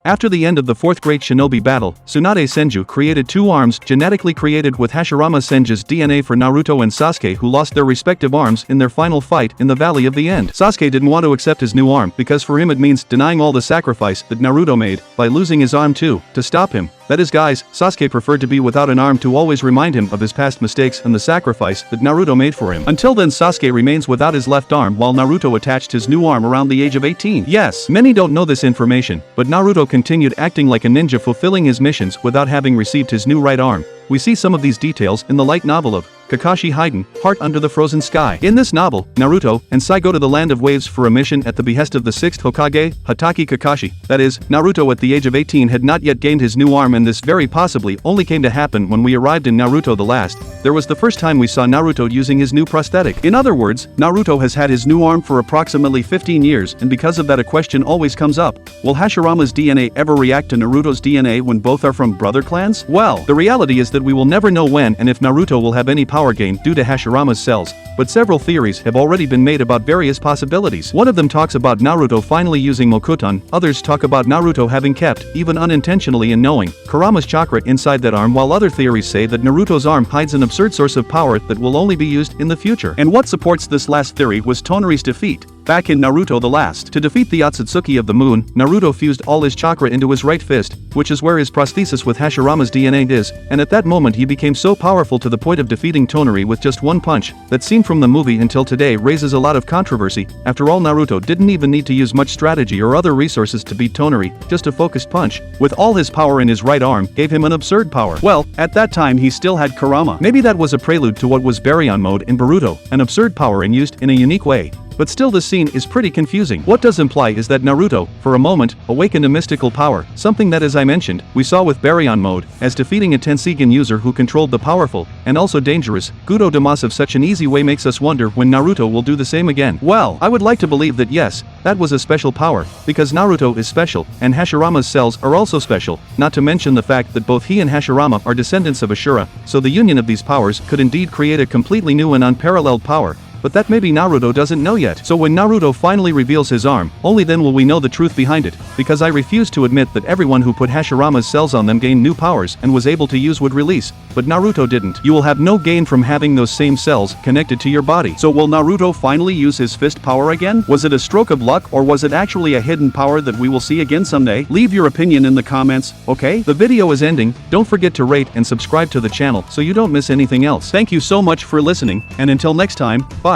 After the end of the fourth Great Shinobi Battle, Tsunade Senju created two arms genetically created with Hashirama Senju's DNA for Naruto and Sasuke, who lost their respective arms in their final fight in the Valley of the End. Sasuke didn't want to accept his new arm because for him it means denying all the sacrifice that Naruto made by losing his arm too. To stop him, that is guys, Sasuke preferred to be without an arm to always remind him of his past mistakes and the sacrifice that Naruto made for him. Until then, Sasuke remains without his left arm while Naruto attached his new arm around the age of 18. Yes, many don't know this information, but Naruto continued acting like a ninja, fulfilling his missions without having received his new right arm. We see some of these details in the light novel of Kakashi Hiden, Heart Under the Frozen Sky. In this novel, Naruto and Sai go to the Land of Waves for a mission at the behest of the 6th Hokage, Hatake Kakashi. That is, Naruto at the age of 18 had not yet gained his new arm, and this very possibly only came to happen when we arrived in Naruto the Last. There was the first time we saw Naruto using his new prosthetic. In other words, Naruto has had his new arm for approximately 15 years, and because of that a question always comes up. Will Hashirama's DNA ever react to Naruto's DNA when both are from brother clans? Well, the reality is that we will never know when and if Naruto will have any power gain due to Hashirama's cells, but several theories have already been made about various possibilities. One of them talks about Naruto finally using Mokuton, others talk about Naruto having kept, even unintentionally and knowing, Kurama's chakra inside that arm, while other theories say that Naruto's arm hides an absurd source of power that will only be used in the future. And what supports this last theory was Tonari's defeat. Back in Naruto the Last, to defeat the Otsutsuki of the Moon, Naruto fused all his chakra into his right fist, which is where his prosthesis with Hashirama's DNA is, and at that moment he became so powerful to the point of defeating Tonari with just one punch. That scene from the movie until today raises a lot of controversy. After all, Naruto didn't even need to use much strategy or other resources to beat Tonari, just a focused punch, with all his power in his right arm, gave him an absurd power. Well, at that time he still had Kurama. Maybe that was a prelude to what was Baryon mode in Boruto, an absurd power and used in a unique way. But still, this scene is pretty confusing. What does imply is that Naruto, for a moment, awakened a mystical power, something that, as I mentioned, we saw with Baryon mode, as defeating a Tensigen user who controlled the powerful, and also dangerous, Gudo Damas of such an easy way makes us wonder when Naruto will do the same again. Well, I would like to believe that yes, that was a special power, because Naruto is special, and Hashirama's cells are also special, not to mention the fact that both he and Hashirama are descendants of Ashura, so the union of these powers could indeed create a completely new and unparalleled power. But that maybe Naruto doesn't know yet. So when Naruto finally reveals his arm, only then will we know the truth behind it, because I refuse to admit that everyone who put Hashirama's cells on them gained new powers and was able to use would release, but Naruto didn't. You will have no gain from having those same cells connected to your body. So will Naruto finally use his fist power again? Was it a stroke of luck, or was it actually a hidden power that we will see again someday? Leave your opinion in the comments, okay? The video is ending. Don't forget to rate and subscribe to the channel so you don't miss anything else. Thank you so much for listening, and until next time, bye.